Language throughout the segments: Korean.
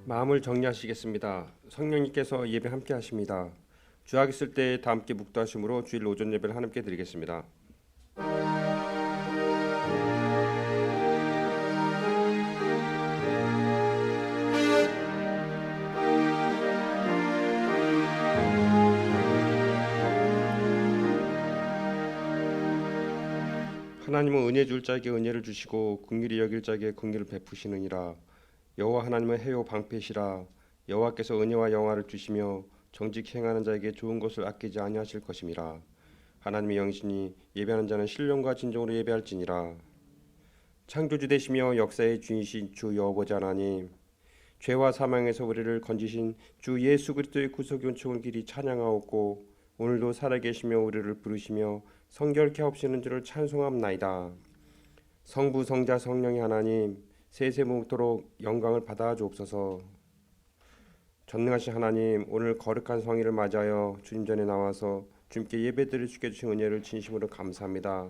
마음을 정리하시겠습니다. 성령님께서 예배 함께 하십니다. 주약 있을 때 다 함께 묵도하심으로 주일 오전 예배를 하나님께 드리겠습니다. 하나님은 은혜 줄 자에게 은혜를 주시고 긍휼히 여길 자에게 긍휼을 베푸시느니라. 여호와 하나님은 해요 방패시라. 여호와께서 은혜와 영화를 주시며 정직 행하는 자에게 좋은 것을 아끼지 아니하실 것임이라. 하나님의 영신이 예배하는 자는 신령과 진정으로 예배할지니라. 창조주 되시며 역사의 주이신 주 여호와 하나님, 죄와 사망에서 우리를 건지신 주 예수 그리스도의 구속 은총을 길이 찬양하옵고 오늘도 살아계시며 우리를 부르시며 성결케 하옵시는 줄을 찬송함나이다. 성부 성자 성령의 하나님, 세세무토록 영광을 받아 주옵소서. 전능하신 하나님, 오늘 거룩한 성일을 맞이하여 주님 전에 나와서 주님께 예배드릴 수 있게 주신 은혜를 진심으로 감사합니다.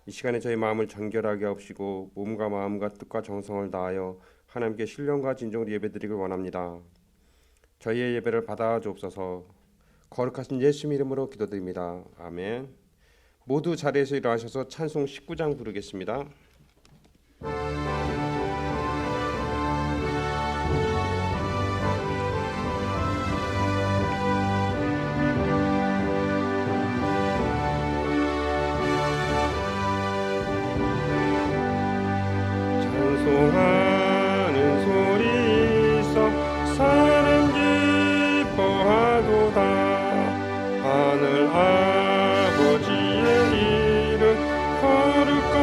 이 시간에 저희 마음을 정결하게 하옵시고 몸과 마음과 뜻과 정성을 다하여 하나님께 신령과 진정으로 예배드리길 원합니다. 저희의 예배를 받아 주옵소서. 거룩하신 예수님 이름으로 기도드립니다. 아멘. 모두 자리에서 일어나셔서 찬송 19장 부르겠습니다. 찬송하는 소리서 사랑 기뻐하도다. 하늘 아버지의 이름 거룩거룩하도다.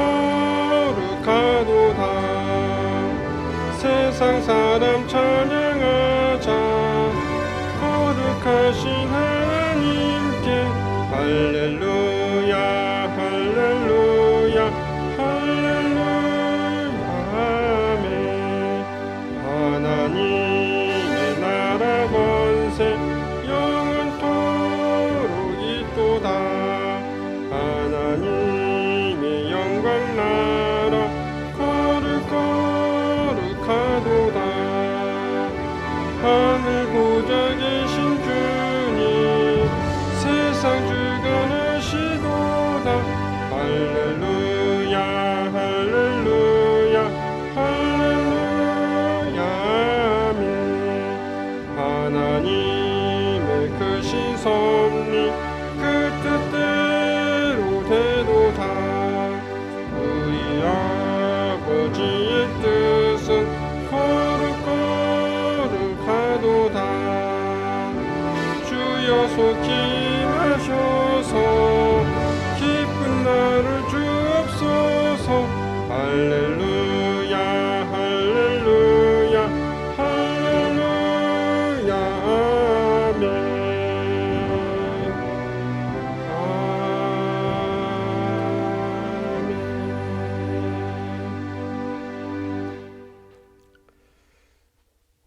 세상 사람 찬양하자. 거룩하신 하나님께 할렐루야 할렐루야 할렐루야 아멘. 하나님의 나라 권세 영원토록 있도다. 하나님의 영광 나라 거룩거룩하도다. 하늘 보좌 계신 주님 세상 주관하시도다. 할렐루야 할렐루야 할렐루야 아멘. 하나님의 크신 섭리 그 뜻대로 되도다. 우리 아버지의 뜻은 거룩거룩하도다. 주여 속히 임하셔서 기쁜 날을 주옵소서. 할렐루야 할렐루야 할렐루야 아멘. 아멘.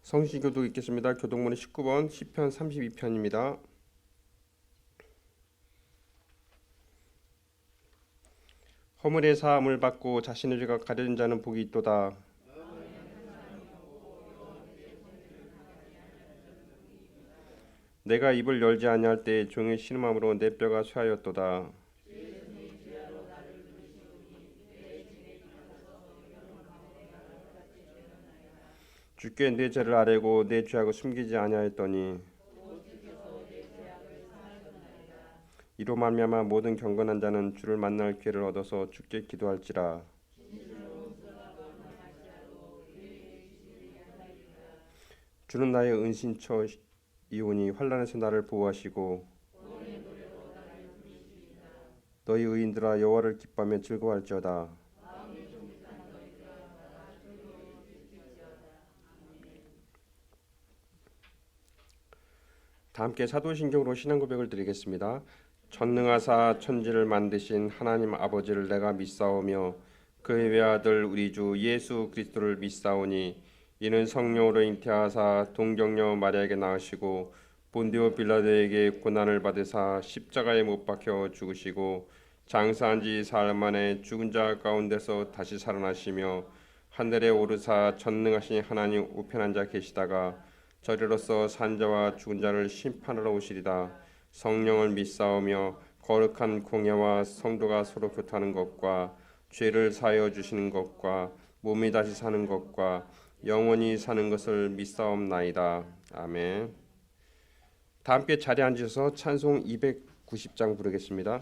성시교독 읽겠습니다. 교독문의 19번 시편 32편입니다. 허물의 사함을 받고 자신의 죄가 가려진 자는 복이 있도다. 내가 입을 열지 아니할 때 종의 신음함으로 내 뼈가 쇠하였도다. 주께 내 죄를 아뢰고 내 죄악을 숨기지 아니하였더니 이로 말미암아 모든 경건한 자는 주를 만날 기회를 얻어서 주께 기도할지라. 주는 나의 은신처이오니 환난에서 나를 보호하시고 너희 의인들아 여호와를 기뻐하며 즐거워할지어다. 다 함께 사도신경으로 신앙 고백을 드리겠습니다. 전능하사 천지를 만드신 하나님 아버지를 내가 믿사오며 그의 외아들 우리 주 예수 그리스도를 믿사오니 이는 성령으로 잉태하사 동정녀 마리아에게 낳으시고 본디오 빌라도에게 고난을 받으사 십자가에 못 박혀 죽으시고 장사한 지 사흘 만에 죽은 자 가운데서 다시 살아나시며 하늘에 오르사 전능하신 하나님 우편한 자 계시다가 저리로서 산자와 죽은 자를 심판하러 오시리다. 성령을 믿사오며 거룩한 공예와 성도가 서로 교통하는 것과 죄를 사하여 주시는 것과 몸이 다시 사는 것과 영원히 사는 것을 믿사옵나이다. 아멘. 다 함께 자리에 앉으셔서 찬송 290장 부르겠습니다.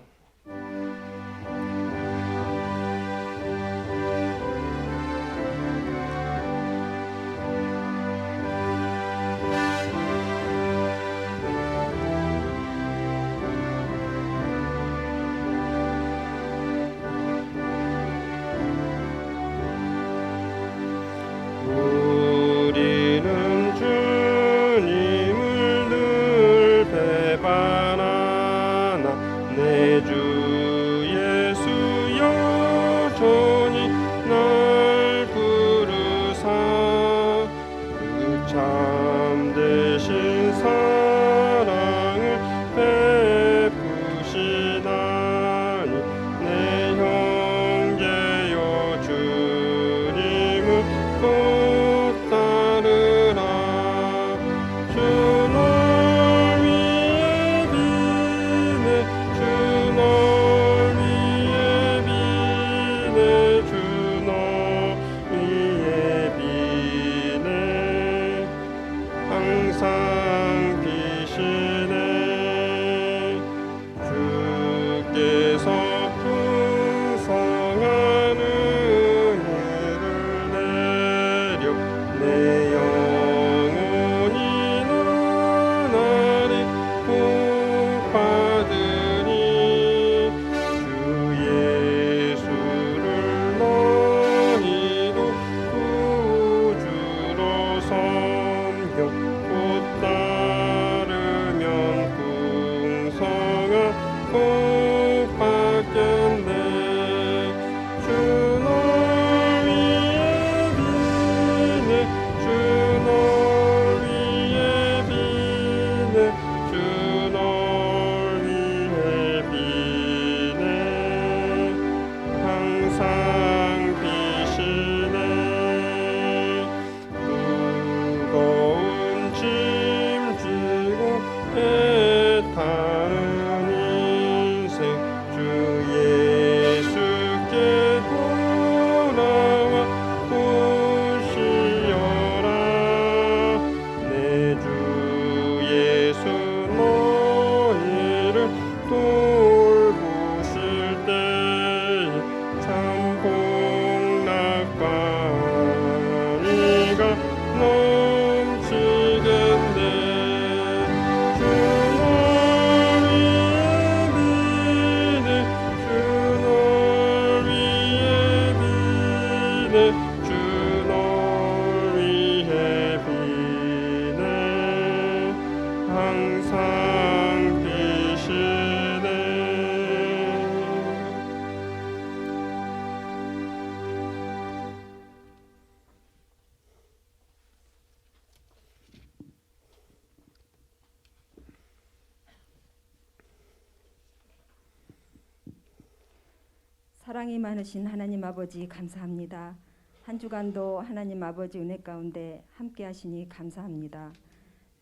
사랑이 많으신 하나님 아버지 감사합니다. 한 주간도 하나님 아버지 은혜 가운데 함께 하시니 감사합니다.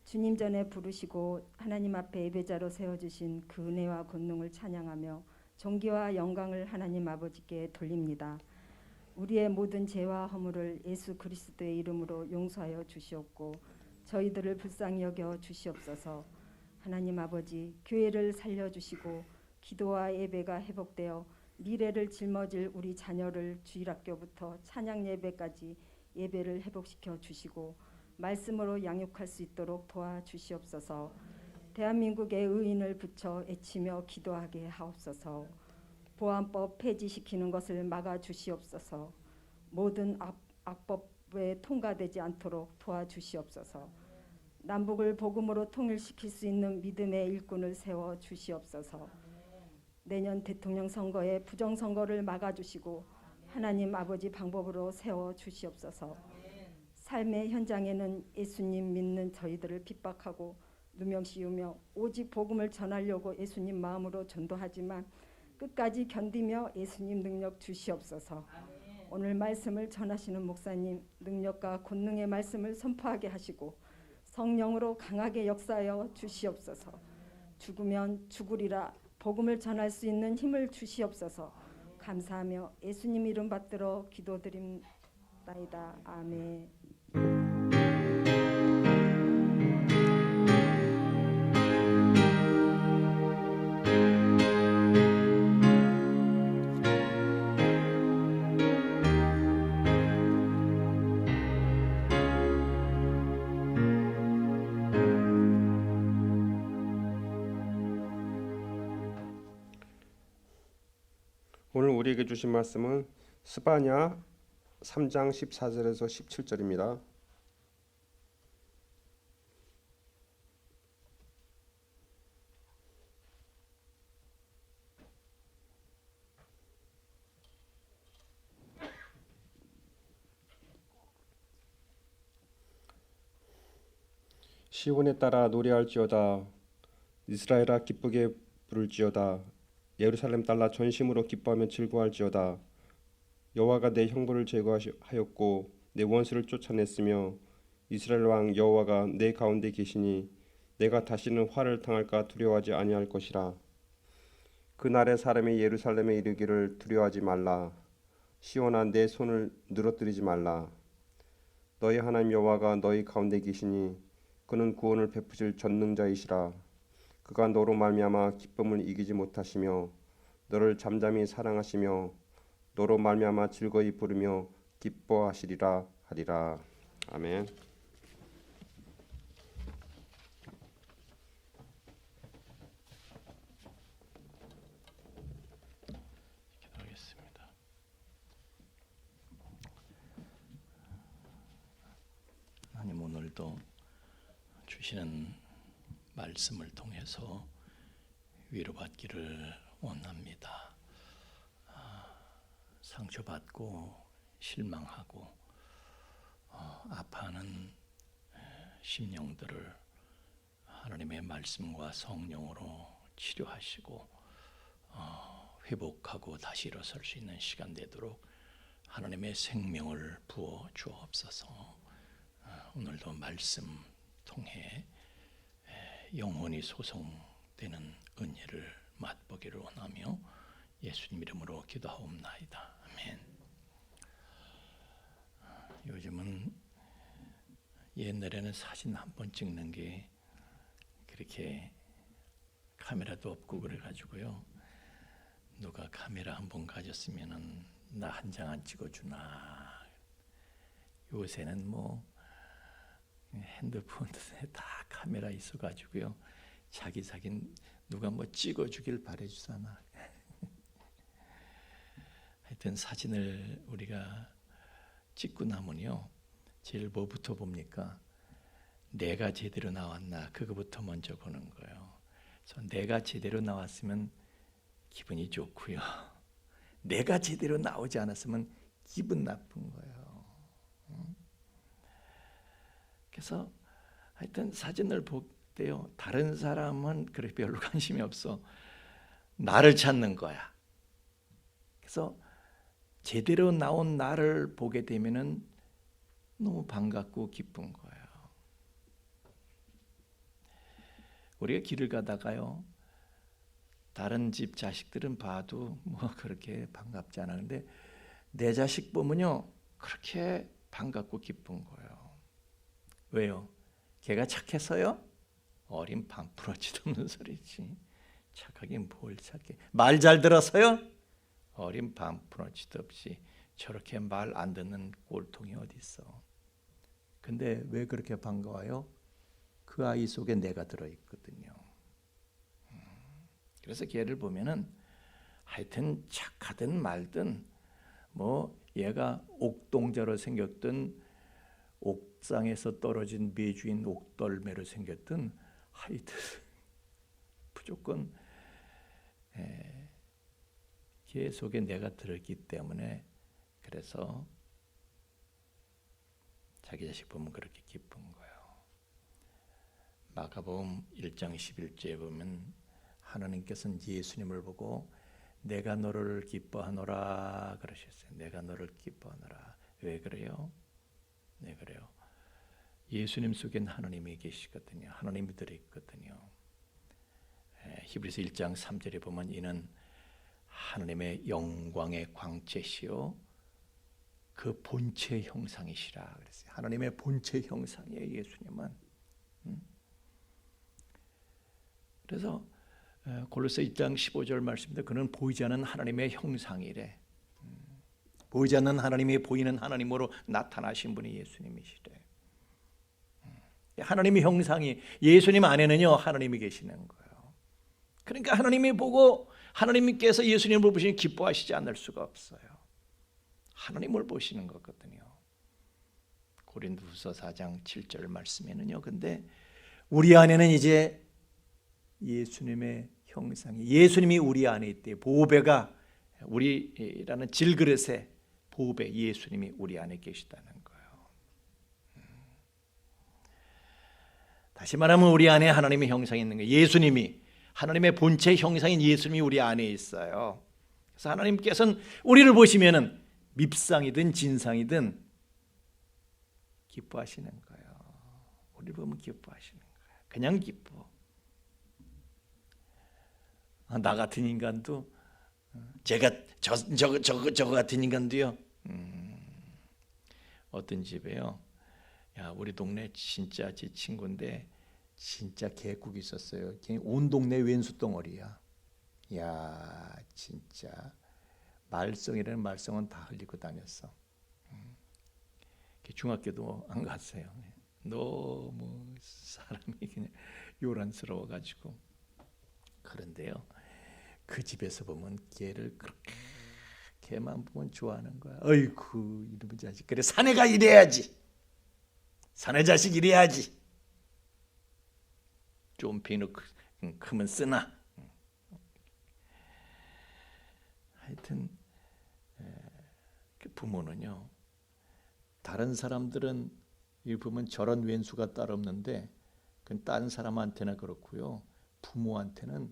주님 전에 부르시고 하나님 앞에 예배자로 세워주신 그 은혜와 권능을 찬양하며 존귀와 영광을 하나님 아버지께 돌립니다. 우리의 모든 죄와 허물을 예수 그리스도의 이름으로 용서하여 주시옵고 저희들을 불쌍히 여겨 주시옵소서. 하나님 아버지 교회를 살려주시고 기도와 예배가 회복되어 미래를 짊어질 우리 자녀를 주일학교부터 찬양 예배까지 예배를 회복시켜 주시고 말씀으로 양육할 수 있도록 도와주시옵소서. 대한민국의 의인을 붙여 애치며 기도하게 하옵소서. 보안법 폐지시키는 것을 막아주시옵소서. 모든 악법에 통과되지 않도록 도와주시옵소서. 남북을 복음으로 통일시킬 수 있는 믿음의 일꾼을 세워주시옵소서. 내년 대통령 선거에 부정선거를 막아주시고 하나님 아버지 방법으로 세워주시옵소서. 삶의 현장에는 예수님 믿는 저희들을 핍박하고 누명씌우며 오직 복음을 전하려고 예수님 마음으로 전도하지만 끝까지 견디며 예수님 능력 주시옵소서. 오늘 말씀을 전하시는 목사님 능력과 권능의 말씀을 선포하게 하시고 성령으로 강하게 역사하여 주시옵소서. 죽으면 죽으리라 복음을 전할 수 있는 힘을 주시옵소서. 감사하며 예수님 이름 받들어 기도드립나이다. 아멘. 오늘 우리에게 주신 말씀은 스바냐 3장 14절에서 17절입니다. 시온에 따라 노래할지어다. 이스라엘아 기쁘게 부를지어다. 예루살렘 딸라 전심으로 기뻐하며 즐거워할지어다. 여호와가 내 형벌을 제거하였고 내 원수를 쫓아냈으며 이스라엘 왕 여호와가 내 가운데 계시니 내가 다시는 화를 당할까 두려워하지 아니할 것이라. 그날에 사람이 예루살렘에 이르기를 두려워하지 말라. 시온아 내 손을 늘어뜨리지 말라. 너희 하나님 여호와가 너희 가운데 계시니 그는 구원을 베푸실 전능자이시라. 그가 너로 말미암아 기쁨을 이기지 못하시며 너를 잠잠히 사랑하시며 너로 말미암아 즐거이 부르며 기뻐하시리라 하리라. 아멘. 기도하겠습니다. 하나님, 오늘도 주시는 말씀을 통해서 위로받기를 원합니다. 상처받고 실망하고 아파하는 심령들을 하나님의 말씀과 성령으로 치료하시고 회복하고 다시 일어설 수 있는 시간 되도록 하나님의 생명을 부어 주옵소서. 오늘도 말씀 통해 영혼이 소송되는 은혜를 맛보기를 원하며 예수님 이름으로 기도하옵나이다. 아멘. 요즘은 옛날에는 사진 한 번 찍는 게 그렇게 카메라도 없고 그래가지고요. 누가 카메라 한 번 가졌으면은 나 한 장 안 찍어주나. 요새는 뭐 핸드폰에 다 카메라 있어가지고요. 자기 사진 누가 뭐 찍어주길 바래주잖아. 하여튼 사진을 우리가 찍고 나면요, 제일 뭐부터 봅니까? 내가 제대로 나왔나 그거부터 먼저 보는 거예요. 그래서 내가 제대로 나왔으면 기분이 좋고요. 내가 제대로 나오지 않았으면 기분 나쁜 거예요. 그래서 하여튼 사진을 볼 때요, 다른 사람은 그렇게 별로 관심이 없어. 나를 찾는 거야. 그래서 제대로 나온 나를 보게 되면은 너무 반갑고 기쁜 거예요. 우리가 길을 가다가요, 다른 집 자식들은 봐도 뭐 그렇게 반갑지 않아. 근데 내 자식 보면요, 그렇게 반갑고 기쁜 거예요. 왜요? 걔가 착해서요? 어린 반프러지도 없는 소리지. 착하긴 뭘 착해. 말 잘 들어서요? 어린 반프러지도 없이. 저렇게 말 안 듣는 꼴통이 어디 있어. 근데 왜 그렇게 반가워요? 그 아이 속에 내가 들어있거든요. 그래서 걔를 보면은 하여튼 착하든 말든 뭐 얘가 옥동자로 생겼든 옥상에서 떨어진 메주인 옥덜매로 생겼든 하여튼 무조건 걔 속에 내가 들었기 때문에, 그래서 자기 자식 보면 그렇게 기쁜 거예요. 마가복음 1장 11절에 보면 하나님께서는 예수님을 보고 내가 너를 기뻐하노라 그러셨어요. 내가 너를 기뻐하노라. 왜 그래요? 네, 그래요. 예수님 속엔 하나님이 계시거든요. 하나님이 들어있거든요. 히브리서 1장 3절에 보면 이는 하나님의 영광의 광채시요 그 본체 형상이시라 그랬어요. 하나님의 본체 형상이에요, 예수님은. 그래서 골로새 1장 15절 말씀인데 그는 보이지 않는 하나님의 형상이래. 보이지 않는 하나님이 보이는 하나님으로 나타나신 분이 예수님이시래. 하나님의 형상이 예수님 안에는요 하나님이 계시는 거예요. 그러니까 하나님이 보고 하나님께서 예수님을 보시니 기뻐하시지 않을 수가 없어요. 하나님을 보시는 거거든요. 고린도후서 4장 7절 말씀에는요. 근데 우리 안에는 이제 예수님의 형상이 예수님이 우리 안에 있대. 보배가 우리라는 질그릇에 보배 예수님이 우리 안에 계시다는 거예요. 다시 말하면 우리 안에 하나님의 형상이 있는 거예요. 예수님이 하나님의 본체 형상인 예수님이 우리 안에 있어요. 그래서 하나님께서는 우리를 보시면은 밉상이든 진상이든 기뻐하시는 거예요. 우리를 보면 기뻐하시는 거예요. 그냥 기뻐. 나 같은 인간도 제가 저 같은 인간도요. 어떤 집에요. 야, 우리 동네 진짜 제 친구인데 진짜 개국이 있었어요. 온 동네 왼수 덩어리야. 야, 진짜 말썽이라는 말썽은 다 흘리고 다녔어. 중학교도 안 갔어요. 너무 사람이 그냥 요란스러워 가지고. 그런데요. 그 집에서 보면 걔를 그렇게 걔만 보면 좋아하는 거야. 어이구 이놈의 자식. 그래 사내가 이래야지. 사내 자식 이래야지. 좀 비누 크면 쓰나. 하여튼 부모는요. 다른 사람들은 이 보면 저런 왼수가 따로 없는데 그건 다른 사람한테나 그렇고요. 부모한테는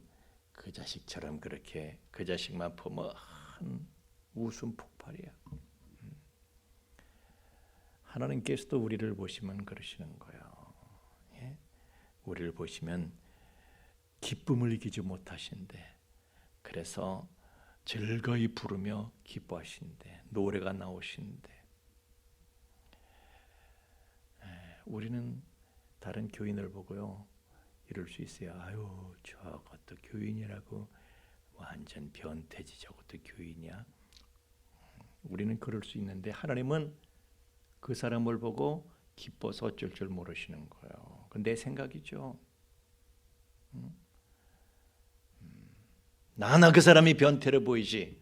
그 자식처럼 그렇게 그 자식만 보면 웃음 폭발이야. 하나님께서도 우리를 보시면 그러시는 거예요. 예? 우리를 보시면 기쁨을 이기지 못하신대. 그래서 즐거이 부르며 기뻐하신대. 노래가 나오신대. 우리는 다른 교인을 보고요. 이럴 수 있어요. 아유, 저것도 교인이라고 완전 변태지. 저것도 교인이야. 우리는 그럴 수 있는데 하나님은 그 사람을 보고 기뻐서 어쩔 줄 모르시는 거예요. 그건 내 생각이죠. 나나 그 사람이 변태로 보이지.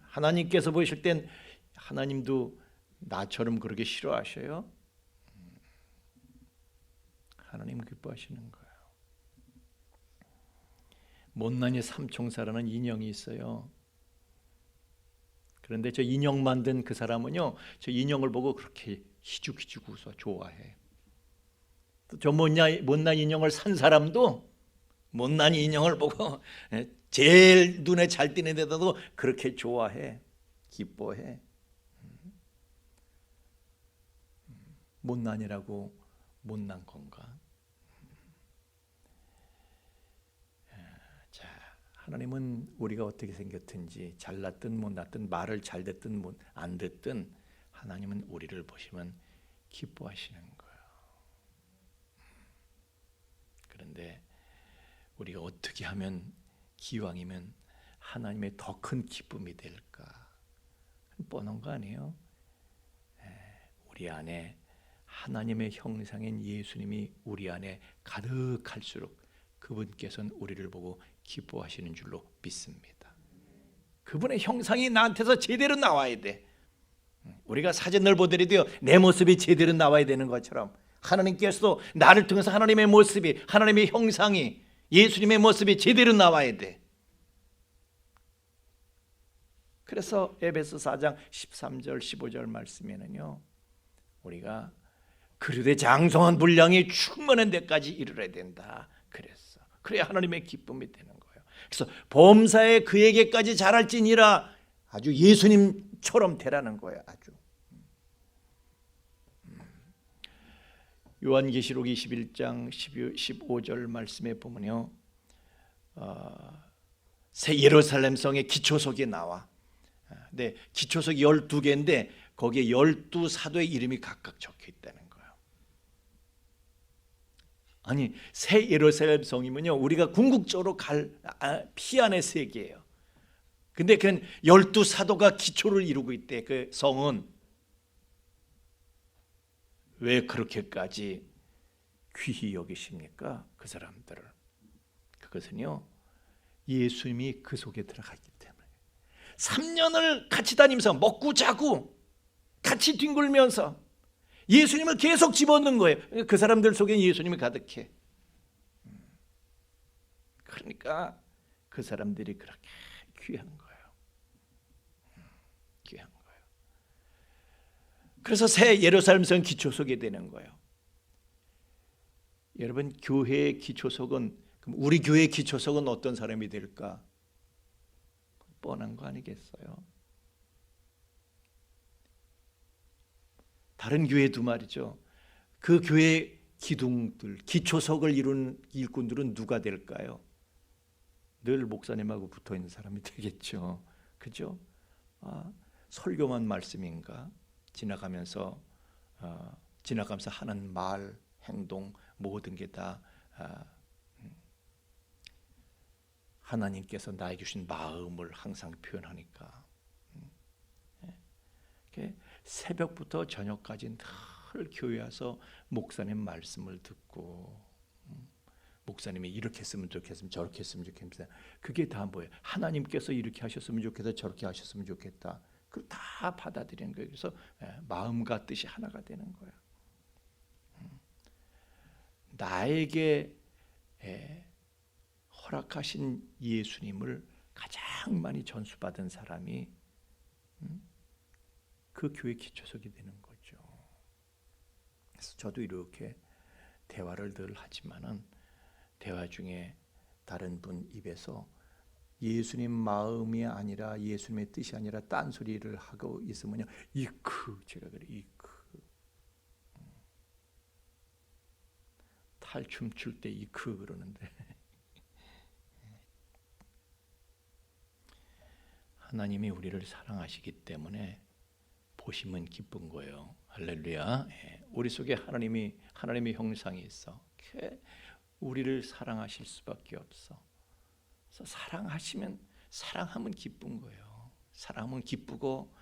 하나님께서 보실 땐 하나님도 나처럼 그렇게 싫어하셔요. 하나님은 기뻐하시는 거예요. 못난이 삼총사라는 인형이 있어요. 그런데 저 인형 만든 그 사람은요, 저 인형을 보고 그렇게 희죽희죽 웃어 좋아해. 또 저 못난 인형을 산 사람도 못난 인형을 보고 제일 눈에 잘 띄는 데다도 그렇게 좋아해, 기뻐해. 못난이라고 못난 건가? 자, 하나님은 우리가 어떻게 생겼든지 잘났든 못났든 말을 잘 듣든 안 듣든 하나님은 우리를 보시면 기뻐하시는 거예요. 그런데 우리가 어떻게 하면 기왕이면 하나님의 더 큰 기쁨이 될까? 뻔한 거 아니에요? 우리 안에 하나님의 형상인 예수님이 우리 안에 가득할수록 그분께서는 우리를 보고 기뻐하시는 줄로 믿습니다. 그분의 형상이 나한테서 제대로 나와야 돼. 우리가 사진을 보더라도요, 내 모습이 제대로 나와야 되는 것처럼 하나님께서도 나를 통해서 하나님의 모습이, 하나님의 형상이, 예수님의 모습이 제대로 나와야 돼. 그래서 에베소 4장 13절 15절 말씀에는요, 우리가 그릇의 장성한 분량이 충만한 데까지 이르러야 된다 그랬어. 그래야 하나님의 기쁨이 되는 거예요. 그래서 범사에 그에게까지 잘할지니라. 아주 예수님처럼 되라는 거예요. 아주. 요한계시록 21장 15절 말씀에 보면요, 새 예루살렘 성의 기초석이 나와. 네, 기초석이 12개인데 거기에 12사도의 이름이 각각 적혀 있다는 거예요. 아니, 새 예루살렘 성이면요, 우리가 궁극적으로 갈 피안의 세계예요. 근데 그 12사도가 기초를 이루고 있대. 그 성은 왜 그렇게까지 귀히 여기십니까? 그 사람들을. 그것은요, 예수님이 그 속에 들어가기 때문에. 3년을 같이 다니면서 먹고 자고 같이 뒹굴면서 예수님을 계속 집어넣는 거예요. 그 사람들 속에 예수님이 가득해. 그러니까 그 사람들이 그렇게 귀한 거예요. 귀한 거예요. 그래서 새 예루살렘 성 기초석이 되는 거예요. 여러분, 교회의 기초석은, 그럼 우리 교회의 기초석은 어떤 사람이 될까? 뻔한 거 아니겠어요? 다른 교회도 말이죠. 그 교회 기둥들, 기초석을 이룬 일꾼들은 누가 될까요? 늘 목사님하고 붙어 있는 사람이 되겠죠. 그죠? 설교만 말씀인가? 지나가면서 하는 말, 행동 모든 게 다 하나님께서 나에게 주신 마음을 항상 표현하니까. 새벽부터 저녁까지 늘 교회 와서 목사님 말씀을 듣고, 목사님이 이렇게 했으면 좋겠으면 저렇게 했으면 좋겠다. 그게 다 뭐예요? 하나님께서 이렇게 하셨으면 좋겠다, 저렇게 하셨으면 좋겠다. 그걸 다 받아들이는 거예요. 그래서 마음과 뜻이 하나가 되는 거예요. 나에게 허락하신 예수님을 가장 많이 전수받은 사람이 그 교회 기초석이 되는 거죠. 그래서 저도 이렇게 대화를 늘 하지만은 대화 중에 다른 분 입에서 예수님 마음이 아니라 예수님의 뜻이 아니라 딴소리를 하고 있으면요, 이크, 제가 그래, 이크. 탈춤 출 때 이크 그러는데 하나님이 우리를 사랑하시기 때문에 보시면 기쁜 거예요. 할렐루야. 우리 속에 하나님의 형상이 있어. 우리를 사랑하실 수밖에 없어. 그래서 사랑하면 기쁜 거예요. 사랑하면 기쁘고,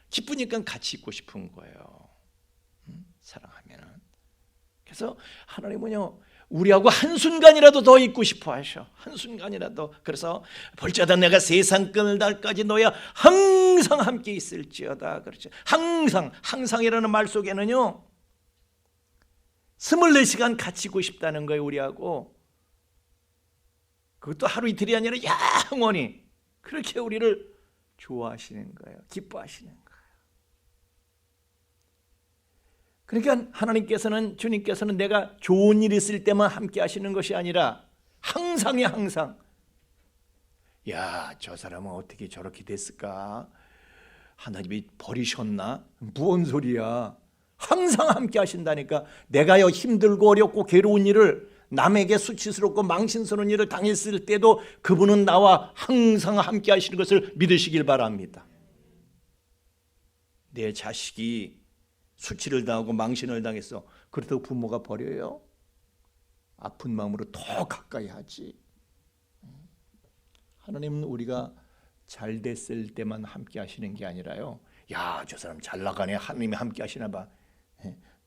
기쁘니까 같이 있고 싶은 거예요. 사랑하면은. 그래서 하나님은요, 우리하고 한순간이라도 더 있고 싶어 하셔. 한순간이라도. 그래서 볼지어다 내가 세상 끝날까지 너야 항상 함께 있을지어다. 그렇죠. 항상이라는 말 속에는요, 24시간 같이 있고 싶다는 거예요, 우리하고. 그것도 하루 이틀이 아니라 영원히 그렇게 우리를 좋아하시는 거예요. 기뻐하시는 거예요. 그러니까 주님께서는 내가 좋은 일 있을 때만 함께 하시는 것이 아니라 항상이야, 항상. 야, 저 사람은 어떻게 저렇게 됐을까? 하나님이 버리셨나? 뭔 소리야? 항상 함께 하신다니까. 내가요, 힘들고 어렵고 괴로운 일을, 남에게 수치스럽고 망신스러운 일을 당했을 때도 그분은 나와 항상 함께 하시는 것을 믿으시길 바랍니다. 내 자식이 수치를 당하고 망신을 당했어. 그렇다고 부모가 버려요? 아픈 마음으로 더 가까이 하지. 하나님은 우리가 잘 됐을 때만 함께 하시는 게 아니라요, 야, 저 사람 잘 나가네, 하나님이 함께 하시나 봐.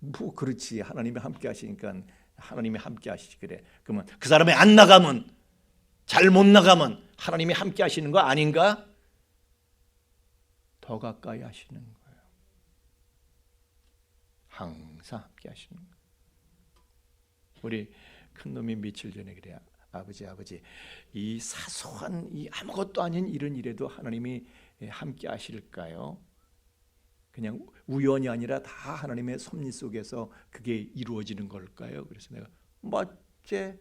뭐 그렇지, 하나님이 함께 하시니까 하나님이 함께 하시지. 그래, 그러면 그 사람이 안 나가면, 잘 못 나가면 하나님이 함께 하시는 거 아닌가? 더 가까이 하시는 거예요. 항상 함께 하시는 거예요. 우리 큰놈이 며칠 전에 그래요. 아버지, 이 사소한, 이 아무것도 아닌 이런 일에도 하나님이 함께 하실까요? 그냥 우연이 아니라 다 하나님의 섭리 속에서 그게 이루어지는 걸까요? 그래서 내가 맞지?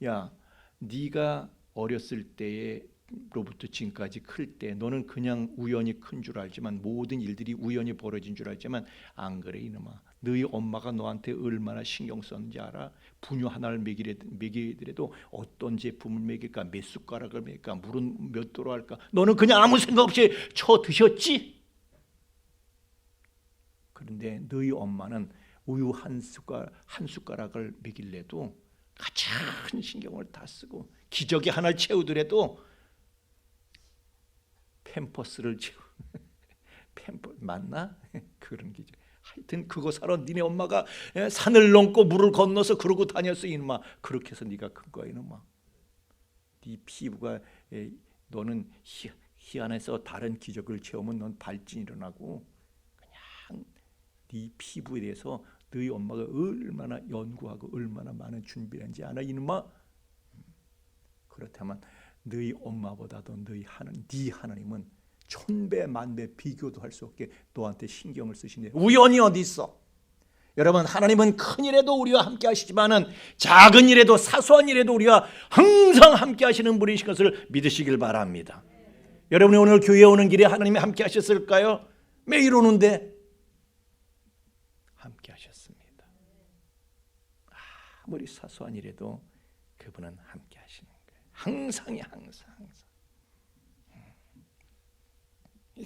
야, 네가 어렸을 때로부터 지금까지 클 때 너는 그냥 우연히 큰 줄 알지만 모든 일들이 우연히 벌어진 줄 알지만 안 그래 이놈아. 너희 엄마가 너한테 얼마나 신경 썼는지 알아? 분유 하나를 먹이더라도 어떤 제품을 먹일까, 몇 숟가락을 먹일까, 물은 몇 도로 할까? 너는 그냥 아무 생각 없이 쳐 드셨지? 그런데 너희 엄마는 우유 한 숟가락을 먹일래도 가장 신경을 다 쓰고 기저귀 하나를 채우더라도 팸퍼스를 채우 팸퍼 맞나? 그런 기저. 하여튼 그거 사러 니네 엄마가 산을 넘고 물을 건너서 그러고 다녔어 이놈아. 그렇게 해서 네가 큰 거야 이놈아. 네 피부가 너는 희한해서 다른 기저귀를 채우면 넌 발진 일어나고 그냥 네 피부에 대해서 너희 엄마가 얼마나 연구하고 얼마나 많은 준비를 한지 아나 이놈아. 그렇다면 너희 엄마보다도 네 하나님은 천배 만배 비교도 할 수 없게 너한테 신경을 쓰시네. 우연이 어디 있어? 여러분, 하나님은 큰 일에도 우리와 함께 하시지만은 작은 일에도 사소한 일에도 우리와 항상 함께 하시는 분이신 것을 믿으시길 바랍니다. 여러분이 오늘 교회에 오는 길에 하나님이 함께 하셨을까요? 매일 오는데 함께 하셨습니다. 아무리 사소한 일에도 그분은 함께 하시는 거예요. 항상이 항상.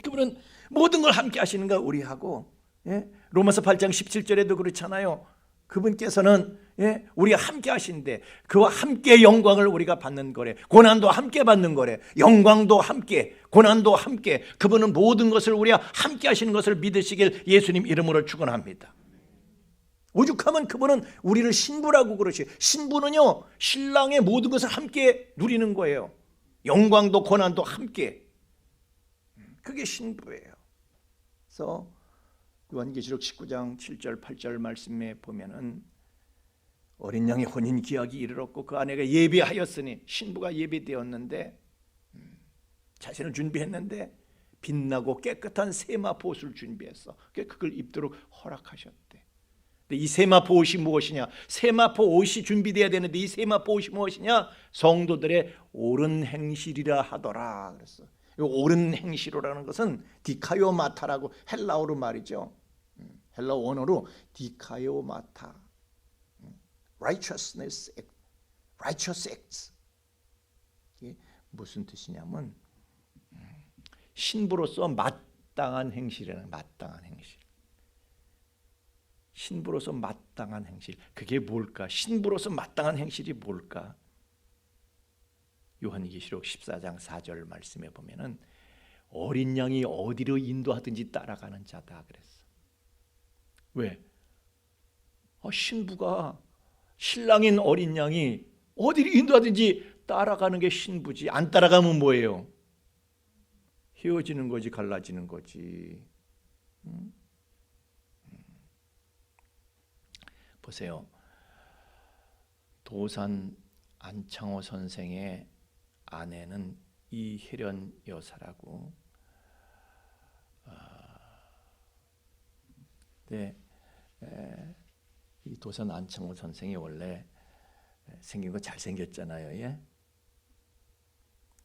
그분은 모든 걸 함께 하시는 거 우리하고. 로마서 8장 17절에도 그렇잖아요. 그분께서는 우리가 함께 하시는데 그와 함께 영광을 우리가 받는 거래. 고난도 함께 받는 거래. 영광도 함께, 고난도 함께. 그분은 모든 것을 우리가 함께 하시는 것을 믿으시길 예수님 이름으로 축원합니다. 오죽하면 그분은 우리를 신부라고 그러시. 신부는요, 신랑의 모든 것을 함께 누리는 거예요. 영광도 고난도 함께. 그게 신부예요. 그래서 요한계시록 19장 7절 8절 말씀에 보면은 어린 양의 혼인 기약이 이르렀고 그 아내가 예배하였으니, 신부가 예배되었는데 자신을 준비했는데 빛나고 깨끗한 세마포 옷을 준비했어. 그걸 입도록 허락하셨대. 근데 이 세마포 옷이 무엇이냐? 세마포 옷이 준비되어야 되는데 이 세마포 옷이 무엇이냐? 성도들의 옳은 행실이라 하더라 그랬어. 옳은 행실이라는 것은 디카요마타라고 헬라어로 말이죠. 헬라어 원어로 디카요마타, righteousness, righteous acts. 이게 무슨 뜻이냐면 신부로서 마땅한 행실이라는, 마땅한 행실. 신부로서 마땅한 행실. 그게 뭘까? 신부로서 마땅한 행실이 뭘까? 요한계시록 14장 4절 말씀에 보면은 어린 양이 어디로 인도하든지 따라가는 자다 그랬어. 왜? 신부가, 신랑인 어린 양이 어디로 인도하든지 따라가는 게 신부지. 안 따라가면 뭐예요? 헤어지는 거지, 갈라지는 거지. 보세요. 도산 안창호 선생의 아내는 이혜련 여사라고. 이 도산 안창호 선생이 원래 생긴 거 잘생겼잖아요. 예?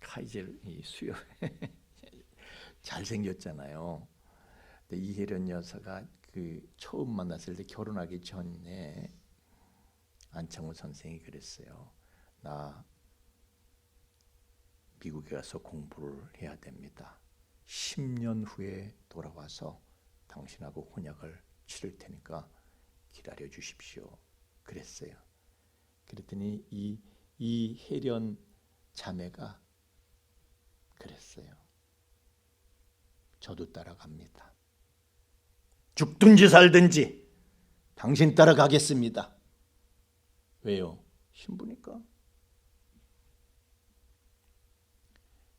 카이젤 이 수요 잘생겼잖아요. 근데 이혜련 여사가 그 처음 만났을 때 결혼하기 전에 안창호 선생이 그랬어요. 나 미국에 가서 공부를 해야 됩니다. 10년 후에 돌아와서 당신하고 혼약을 치를 테니까 기다려 주십시오. 그랬어요. 그랬더니 이 혜련 자매가 그랬어요. 저도 따라갑니다. 죽든지 살든지 당신 따라가겠습니다. 왜요? 신부니까.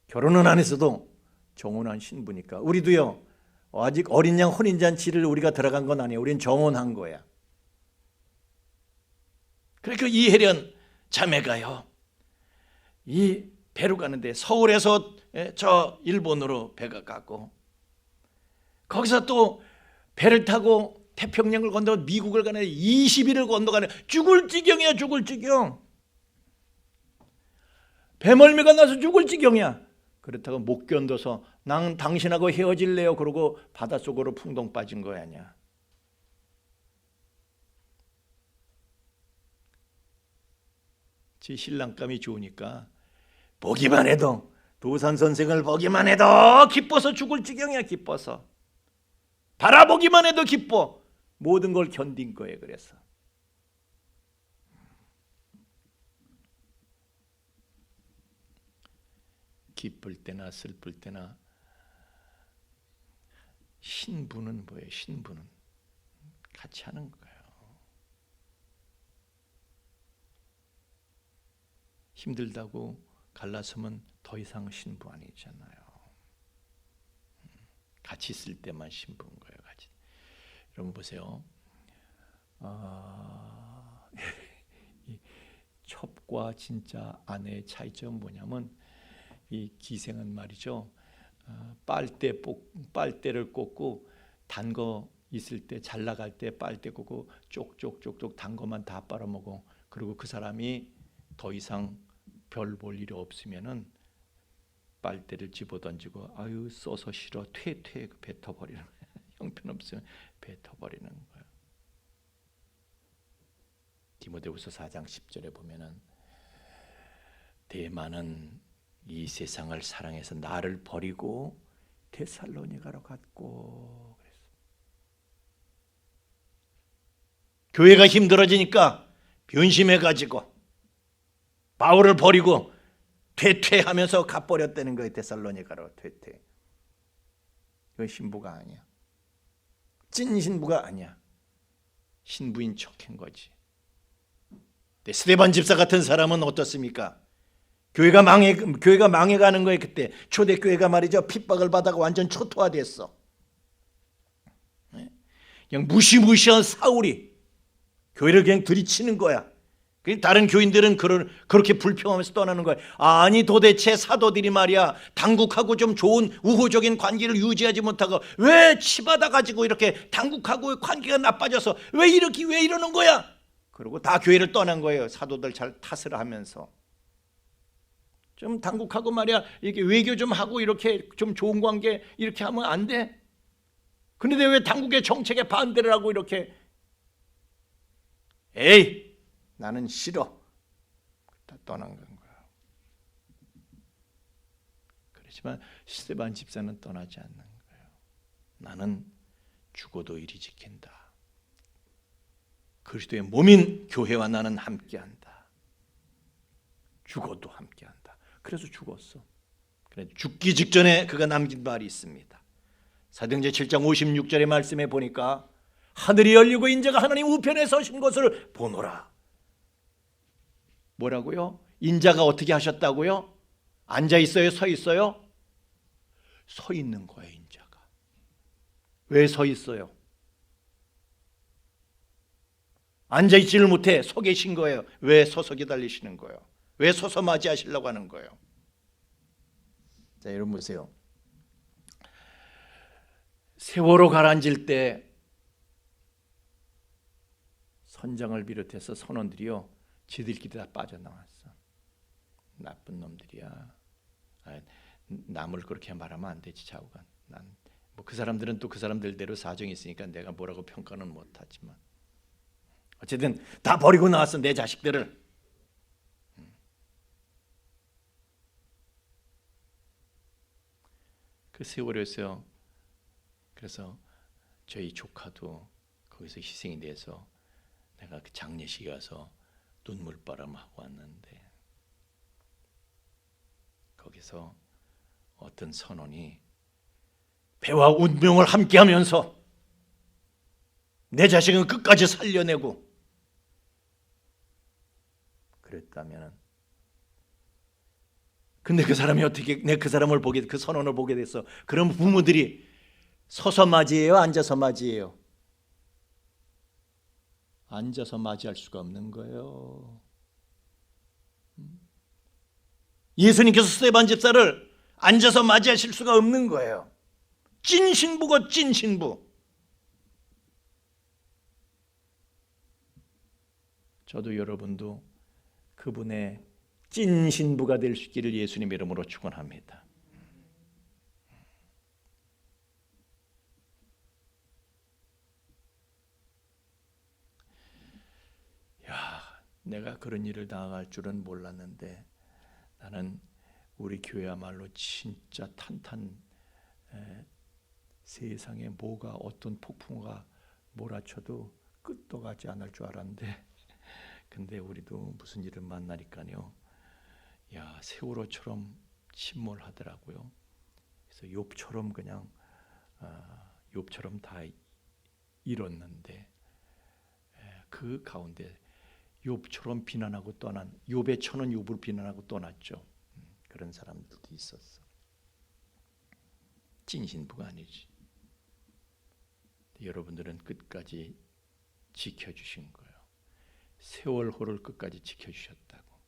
결혼은 안 했어도 정혼한 신부니까. 우리도요, 아직 어린 양 혼인잔치를 우리가 들어간 건 아니에요. 우리는 정혼한 거야. 그러니까 이혜련 자매가요, 이 배로 가는데 서울에서 저 일본으로 배가 가고 거기서 또 배를 타고 태평양을 건너 미국을 가는데 20일을 건너가는, 죽을 지경이야, 죽을 지경. 배멀미가 나서 죽을 지경이야. 그렇다고 못 견뎌서 난 당신하고 헤어질래요 그러고 바닷속으로 풍덩 빠진 거 아니야. 제 신랑감이 좋으니까 보기만 해도, 도산 선생을 보기만 해도 기뻐서 죽을 지경이야. 기뻐서 바라보기만 해도 기뻐. 모든 걸 견딘 거예요. 그래서 기쁠 때나 슬플 때나 신부는 뭐예요? 신부는 같이 하는 거예요. 힘들다고 갈라서면 더 이상 신부 아니잖아요. 같이 있을 때만 신부인 거예요. 같이. 여러분 보세요. 이 첩과 진짜 아내의 차이점은 뭐냐면, 이 기생은 말이죠. 빨대를 꽂고 단 거 있을 때, 잘 나갈 때 빨대 꽂고 쪽쪽쪽쪽 단 거만 다 빨아먹어. 그리고 그 사람이 더 이상 별 볼 일이 없으면은 빨대를 집어던지고 아유 써서 싫어 퇴퇴 뱉어버리는 거예요. 형편없으면 뱉어버리는 거예요. 디모데후서 4장 10절에 보면은 대만은 이 세상을 사랑해서 나를 버리고 데살로니가로 갔고 그랬어. 교회가 힘들어지니까 변심해가지고 바울을 버리고 퇴퇴하면서 가버렸다는 거예요. 데살로니가로 퇴퇴. 그 신부가 아니야. 찐 신부가 아니야. 신부인 척한 거지. 스데반 집사 같은 사람은 어떻습니까? 교회가 망해가는 거예요. 그때 초대교회가 말이죠. 핍박을 받아가 완전 초토화됐어. 그냥 무시무시한 사울이 교회를 그냥 들이치는 거야. 다른 교인들은 그렇게 불평하면서 떠나는 거야. 아니 도대체 사도들이 말이야 당국하고 좀 좋은 우호적인 관계를 유지하지 못하고 왜 치받아 가지고 이렇게 당국하고 관계가 나빠져서 왜 이러는 거야? 그리고 다 교회를 떠난 거예요. 사도들 잘 탓을 하면서. 좀 당국하고 말이야 이렇게 외교 좀 하고 이렇게 좀 좋은 관계 이렇게 하면 안 돼? 그런데 왜 당국의 정책에 반대를 하고 이렇게 에이 나는 싫어. 다 떠난 거야. 그렇지만 스데반 집사는 떠나지 않는 거예요. 나는 죽어도 이리 지킨다. 그리스도의 몸인 교회와 나는 함께한다. 죽어도 함께한다. 그래서 죽었어. 그래 죽기 직전에 그가 남긴 말이 있습니다. 사도행전 7장 56절의 말씀에 보니까 하늘이 열리고 인자가 하나님 우편에 서신 것을 보노라. 뭐라고요? 인자가 어떻게 하셨다고요? 앉아 있어요? 서 있어요? 서 있는 거예요. 인자가. 왜 서 있어요? 앉아 있지를 못해 서 계신 거예요. 왜 서서 기다리시는 거예요? 왜 서서 맞이하시려고 하는 거예요? 자, 여러분 보세요. 세월호 가라앉을 때 선장을 비롯해서 선원들이요 지들끼리 다 빠져나왔어. 나쁜 놈들이야. 남을 그렇게 말하면 안 되지. 좌우간. 난 뭐 그 사람들은 또 그 사람들대로 사정이 있으니까 내가 뭐라고 평가는 못하지만 어쨌든 다 버리고 나왔어. 내 자식들을. 그 세월호에서 그래서 저희 조카도 거기서 희생이 돼서 내가 그 장례식에 가서 눈물바람하고 왔는데 거기서 어떤 선원이 배와 운명을 함께하면서 내 자식은 끝까지 살려내고 그랬다면 근데 그 사람이 어떻게 그 사람을 보게 그 선원을 보게 됐어. 그럼 부모들이 서서 맞이해요? 앉아서 맞이해요? 앉아서 맞이할 수가 없는 거예요. 예수님께서 스데반 집사를 앉아서 맞이하실 수가 없는 거예요. 찐 신부고 찐 신부. 저도 여러분도 그분의 찐 신부가 될 수 있기를 예수님 이름으로 축원합니다. 내가 그런 일을 당할 줄은 몰랐는데 나는 우리 교회야말로 진짜 세상에 뭐가 어떤 폭풍우가 몰아쳐도 끝도 가지 않을 줄 알았는데 근데 우리도 무슨 일을 만나니까요. 세월호처럼 침몰하더라고요. 그래서 욥처럼 그냥 욥처럼 다 잃었는데 그 가운데 욥처럼 비난하고 떠난 욥의 천은 욥을 비난하고 떠났죠. 그런 사람들도 있었어. 찐 신부가 아니지. 여러분들은 끝까지 지켜주신 거예요. 세월호를 끝까지 지켜주셨다고.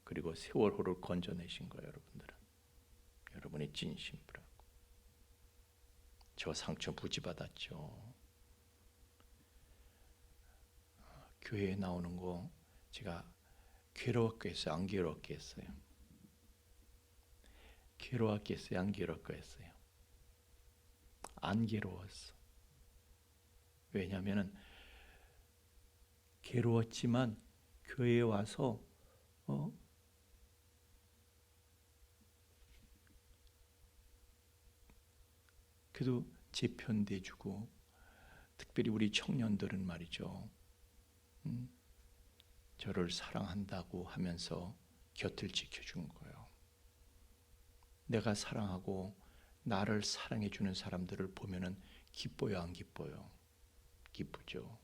그리고 세월호를 건져내신 거예요. 여러분들은. 여러분이 찐 신부라고. 저 상처 부지받았죠. 교회에 나오는 거 제가 괴로웠게 했어요? 안 괴로웠게 했어요? 괴로웠게 했어요? 안 괴롭게 했어요? 안 괴로웠어. 왜냐하면 괴로웠지만 교회에 와서 그래도 제 편 대주고 특별히 우리 청년들은 말이죠. 저를 사랑한다고 하면서 곁을 지켜준 거예요. 내가 사랑하고 나를 사랑해 주는 사람들을 보면은 기뻐요, 안 기뻐요? 기쁘죠.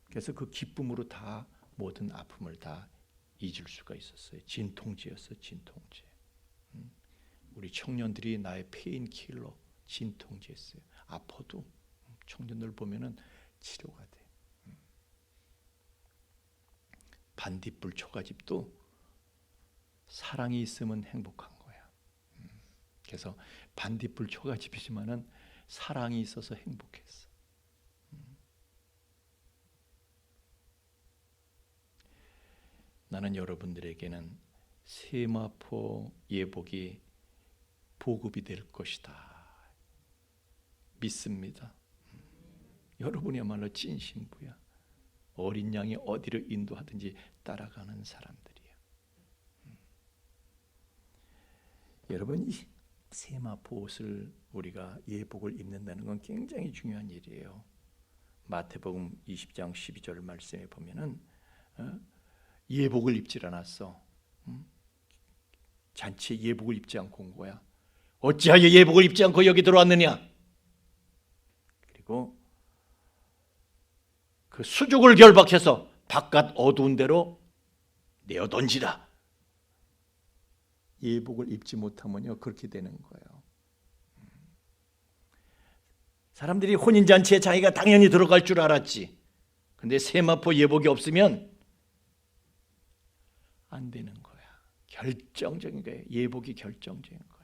그래서 그 기쁨으로 다 모든 아픔을 다 잊을 수가 있었어요. 진통제였어요, 진통제. 우리 청년들이 나의 페인킬러, 진통제였어요. 아파도 청년들 보면은 치료가 돼. 반딧불 초가집도 사랑이 있으면 행복한 거야. 그래서 반딧불 초가집이지만은 사랑이 있어서 행복했어. 나는 여러분들에게는 세마포 예복이 보급이 될 것이다. 믿습니다. 여러분이야말로 찐 신부야. 어린 양이 어디를 인도하든지 따라가는 사람들이야. 여러분, 이 세마포 옷을 우리가 예복을 입는다는 건 굉장히 중요한 일이에요. 마태복음 20장 12절 말씀에 보면은 예복을 입질 않았어. 잔치에 예복을 입지 않고 온 거야. 어찌하여 예복을 입지 않고 여기 들어왔느냐? 그리고 그 수족을 결박해서 바깥 어두운 데로 내어 던지라. 예복을 입지 못하면요 그렇게 되는 거예요. 사람들이 혼인잔치에 자기가 당연히 들어갈 줄 알았지. 근데 세마포 예복이 없으면 안 되는 거야. 결정적인 거예요. 예복이 결정적인 거야.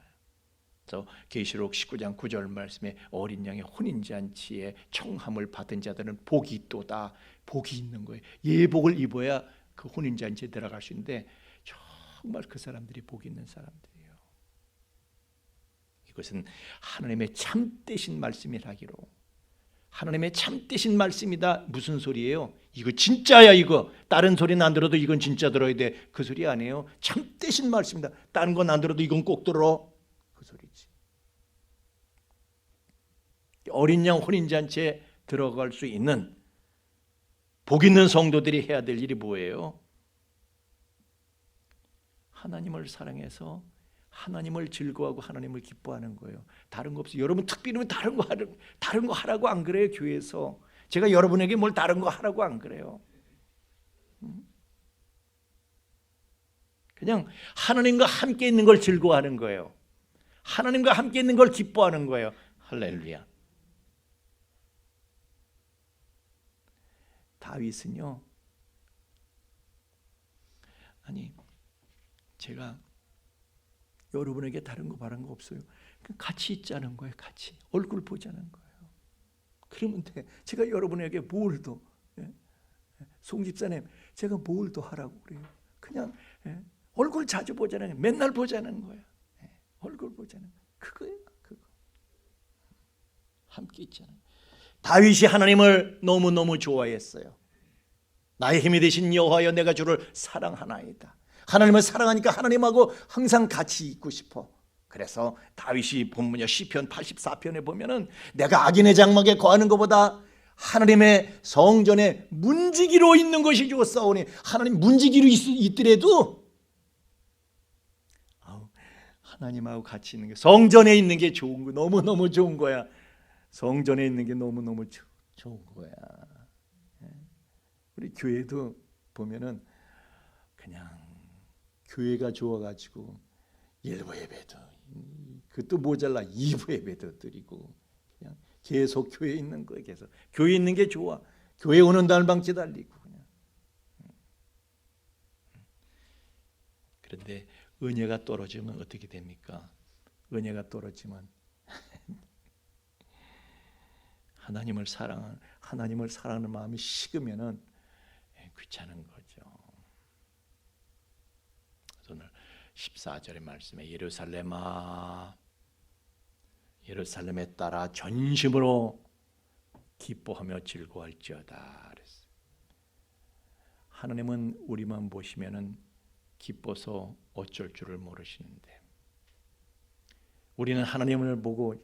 그래서 계시록 19장 9절 말씀에 어린 양의 혼인잔치에 청함을 받은 자들은 복이 있도다. 복이 있는 거예요. 예복을 입어야 그 혼인잔치에 들어갈 수 있는데 정말 그 사람들이 복 있는 사람들이에요. 이것은 하나님의 참되신 말씀이라기로. 하나님의 참되신 말씀이다. 무슨 소리예요? 이거 진짜야 이거. 다른 소리는 안 들어도 이건 진짜 들어야 돼. 그 소리 아니에요. 참되신 말씀이다. 다른 건 안 들어도 이건 꼭 들어. 그 소리지. 어린 양 혼인잔치에 들어갈 수 있는 복 있는 성도들이 해야 될 일이 뭐예요? 하나님을 사랑해서 하나님을 즐거워하고 하나님을 기뻐하는 거예요. 다른 거 없어요. 여러분 특별히 다른 거 하라고 안 그래요. 교회에서 제가 여러분에게 뭘 다른 거 하라고 안 그래요. 그냥 하나님과 함께 있는 걸 즐거워하는 거예요. 하나님과 함께 있는 걸 기뻐하는 거예요. 할렐루야. 다윗은요. 아니 제가 여러분에게 다른 거 바란 거 없어요. 같이 있자는 거예요. 같이 얼굴 보자는 거예요. 그러면 돼. 제가 여러분에게 뭘 더, 송 집사님, 제가 뭘 더 하라고 그래요. 그냥 예? 얼굴 자주 보자는 거야. 맨날 보자는 거야. 예? 얼굴 보자는 거야. 그거야, 그거. 함께 있잖아요. 다윗이 하나님을 너무너무 좋아했어요. 나의 힘이 되신 여호와여, 내가 주를 사랑하나이다. 하나님을 사랑하니까 하나님하고 항상 같이 있고 싶어. 그래서 다윗이 본문이요 시편 84편에 보면은 내가 악인의 장막에 거하는 것보다 하나님의 성전에 문지기로 있는 것이 좋사오니, 하나님 문지기로 있더라도 하나님하고 같이 있는 게, 성전에 있는 게 좋은 거, 너무너무 좋은 거야. 성전에 있는 게 너무너무 좋은 거야. 우리 교회도 보면은 그냥 교회가 좋아가지고 1부 예배도, 그것도 모자라 2부 예배도 드리고, 그냥 계속 교회에 있는 거예요. 계속 교회에 있는 게 좋아. 교회 오는 날방지 달리고 그냥. 그런데 은혜가 떨어지면 어떻게 됩니까? 은혜가 떨어지면 하나님을 사랑하는 마음이 식으면은 귀찮은 거죠. 오늘 14절의 말씀에 예루살렘아, 예루살렘에 따라 전심으로 기뻐하며 즐거워할지어다 그랬어요. 하나님은 우리만 보시면은 기뻐서 어쩔 줄을 모르시는데, 우리는 하나님을 보고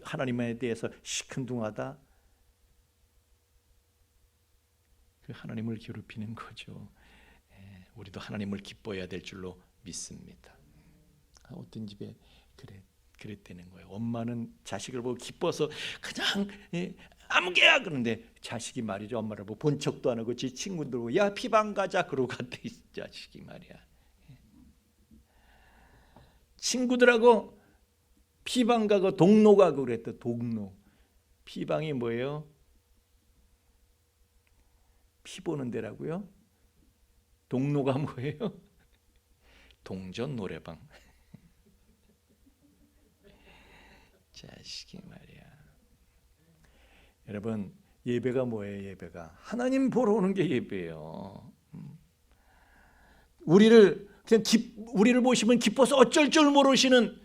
하나님에 대해서 시큰둥하다, 그 하나님을 괴롭히는 거죠. 우리도 하나님을 기뻐해야 될 줄로 믿습니다. 어떤 집에 그랬다는 거예요. 엄마는 자식을 보고 기뻐서 그냥 아무개야 그러는데, 자식이 말이죠, 엄마를 보고 본 척도 안 하고 지 친구들 보고 야 피방 가자 그러고 갔대. 이 자식이 말이야. 친구들하고 피방 가고 동로 가고 그랬다. 동로. 피방이 뭐예요? 피 보는 데라고요? 동로가 뭐예요? 동전 노래방. 자식이 말이야. 여러분, 예배가 뭐예요? 예배가 하나님 보러 오는 게 예배예요. 우리를 보시면 기뻐서 어쩔 줄 모르시는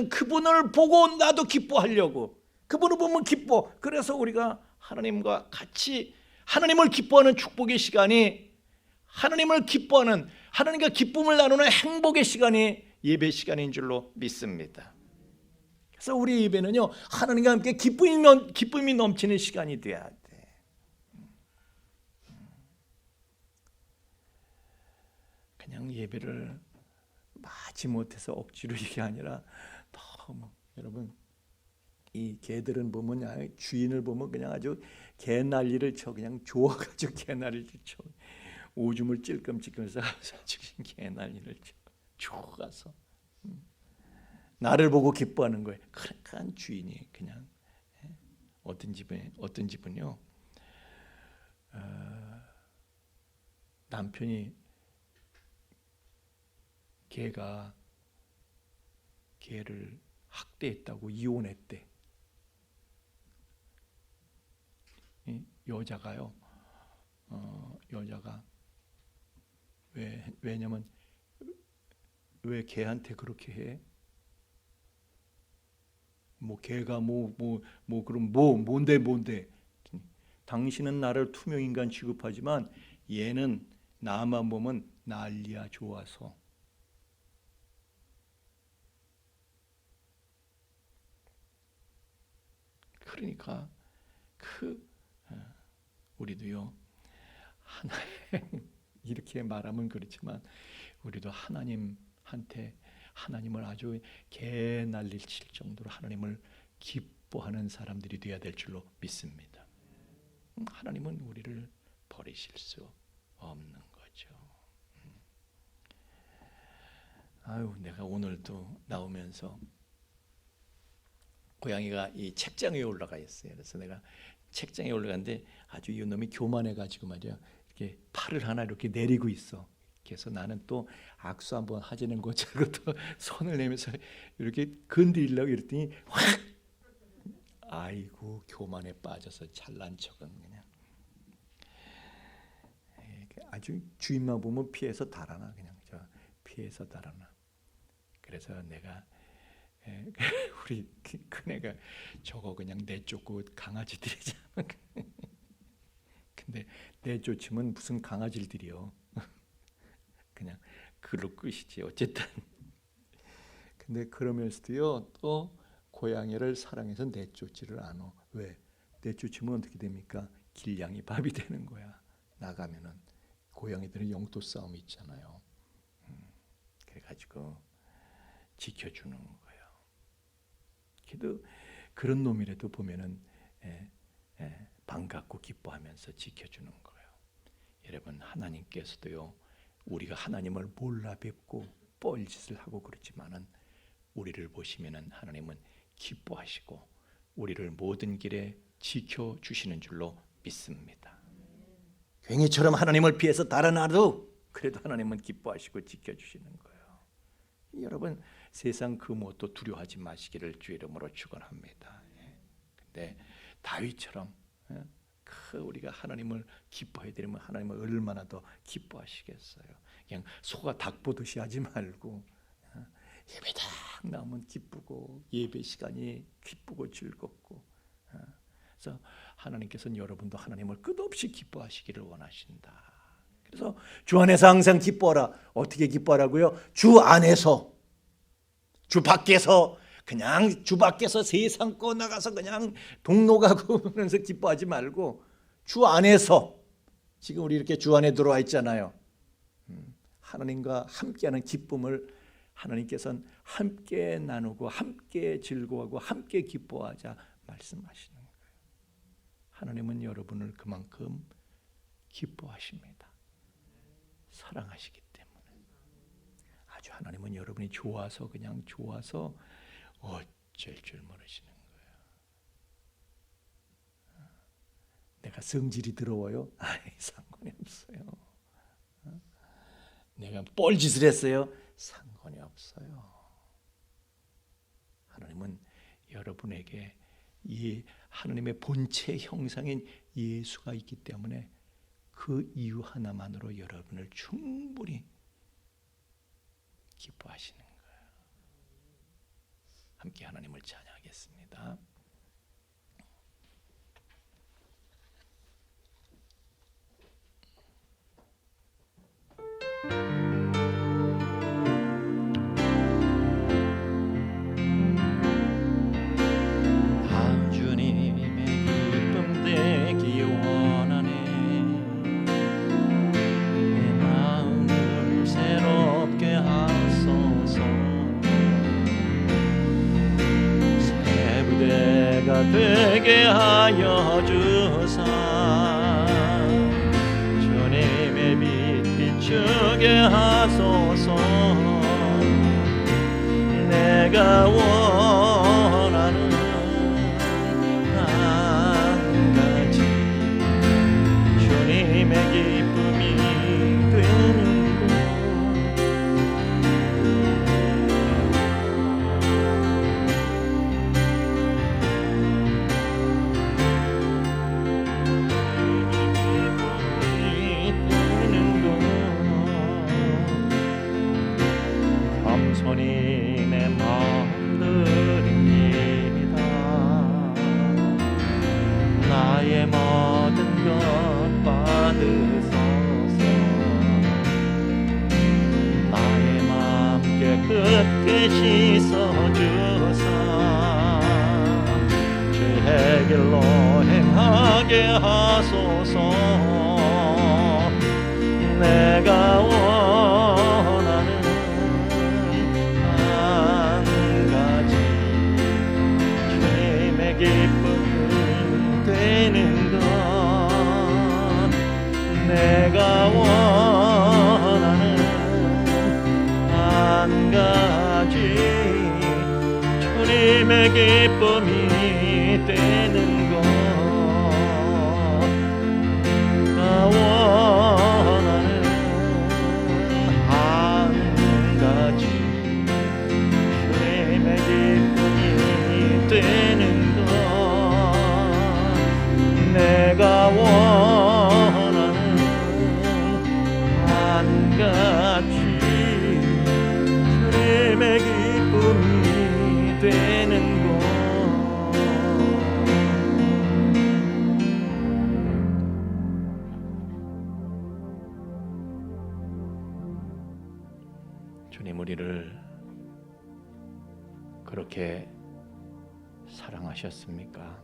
그분을 보고 나도 기뻐하려고, 그분을 보면 기뻐. 그래서 우리가 하나님과 같이 하나님을 기뻐하는 축복의 시간이, 하나님을 기뻐하는, 하나님과 기쁨을 나누는 행복의 시간이 예배 시간인 줄로 믿습니다. 그래서 우리 예배는요, 하나님과 함께 기쁨이 넘치는 시간이 돼야 돼. 그냥 예배를 마치 못해서 억지로 이게 아니라 너무, 여러분, 이 개들은 보면 주인을 보면 그냥 아주 개난리를 쳐, 그냥 좋아가지고 개난리를 쳐, 오줌을 찔끔찔끔해서 지금 개난리를 쳐, 좋아가서 나를 보고 기뻐하는 거예요. 그러니까 주인이 그냥, 어떤 집은요, 남편이 개를 학대했다고 이혼했대. 여자가 왜냐면 왜 개한테 그렇게 해? 뭐 개가 그럼 뭔데? 당신은 나를 투명 인간 취급하지만 얘는 나만 보면 난리야 좋아서. 그러니까 우리도요, 이렇게 말하면 그렇지만 우리도 하나님한테, 하나님을 아주 개난리를 칠 정도로 하나님을 기뻐하는 사람들이 되어야 될 줄로 믿습니다. 하나님은 우리를 버리실 수 없는 거죠. 내가 오늘도 나오면서 고양이가 이 책장 위에 올라가 있어요. 그래서 내가 책장에 올라갔는데 아주 이놈이 교만해가지고 말이야, 이렇게 팔을 하나 이렇게 내리고 있어. 그래서 나는 또 악수 한번 하자는 것처럼 또 손을 내면서 이렇게 건드리려고 이랬더니 확, 아이고 교만에 빠져서 잘난 척은 그냥. 아주 주인만 보면 피해서 달아나 그냥 피해서 달아나. 그래서 내가 우리 큰애가 저거 그냥 내쫓고 강아지들이잖아. 근데 내쫓으면 무슨 강아지들이요. 그냥 그로 끝이지 어쨌든. 근데 그러면서도요 또 고양이를 사랑해서 내쫓지를 않아. 왜? 내쫓으면 어떻게 됩니까? 길냥이 밥이 되는 거야. 나가면은 고양이들은 영토 싸움 있잖아요. 그래가지고 지켜주는 거예요. 그래도 그런 놈이라도 보면은 반갑고 기뻐하면서 지켜주는 거예요. 여러분 하나님께서도요 우리가 하나님을 몰라 뵙고 뻘짓을 하고 그렇지만은 우리를 보시면은 하나님은 기뻐하시고 우리를 모든 길에 지켜주시는 줄로 믿습니다. 괭이처럼 하나님을 피해서 달아나도 그래도 하나님은 기뻐하시고 지켜주시는 거예요. 여러분 세상 그 무엇도 두려워하지 마시기를 주 이름으로 축원합니다. 근데 다윗처럼 우리가 하나님을 기뻐해 드리면 하나님은 얼마나 더 기뻐하시겠어요. 그냥 소가 닭 보듯이 하지 말고 예배 딱 나오면 기쁘고 예배 시간이 기쁘고 즐겁고 그래서 하나님께서는 여러분도 하나님을 끝없이 기뻐하시기를 원하신다. 그래서 주 안에서 항상 기뻐하라. 어떻게 기뻐하라고요? 주 안에서. 주 밖에서 그냥 주 밖에서 세상 꺼 나가서 그냥 동로 가고 그러면서 기뻐하지 말고 주 안에서. 지금 우리 이렇게 주 안에 들어와 있잖아요. 하나님과 함께하는 기쁨을 하나님께서는 함께 나누고 함께 즐거워하고 함께 기뻐하자 말씀하시는 거예요. 하나님은 여러분을 그만큼 기뻐하십니다. 사랑하시기 때문에. 아주 하나님은 여러분이 좋아서 그냥 좋아서 어쩔 줄 모르시는 거예요. 내가 성질이 더러워요? 상관이 없어요. 내가 뻘짓을 했어요? 상관이 없어요. 하나님은 여러분에게 이 하나님의 본체 형상인 예수가 있기 때문에 그 이유 하나만으로 여러분을 충분히 기뻐하시는 거예요. 함께 하나님을 찬양하겠습니다. 되게 하여 주사 주님의 빛 비추게 하소서. 내가 원하는 한 가지 주님의 기쁨이 되는 것. 겸손히 내 마음 드립니다. 나의 모든 것 받으소서. 나의 마음 깨끗게 씻어주사 주의 길로 행하게 하소서. 내가 원하는 한 가지 주님의 기쁨 되는 것. 내가 원하는 한 가지 주님의 기쁨이 되는 것. 내가 원하는 한 가지 주님의 기쁨이 되는 것. 내가 원하는 주님 우리를 그렇게 사랑하셨습니까?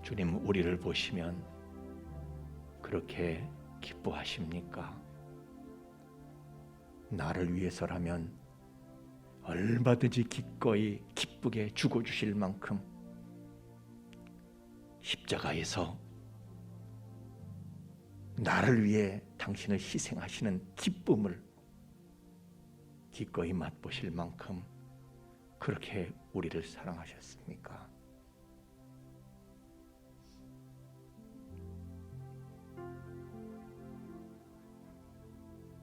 주님 우리를 보시면 그렇게 기뻐하십니까? 나를 위해서라면 얼마든지 기꺼이 기쁘게 죽어주실 만큼 십자가에서 나를 위해 당신을 희생하시는 기쁨을 기꺼이 맛보실 만큼 그렇게 우리를 사랑하셨습니까?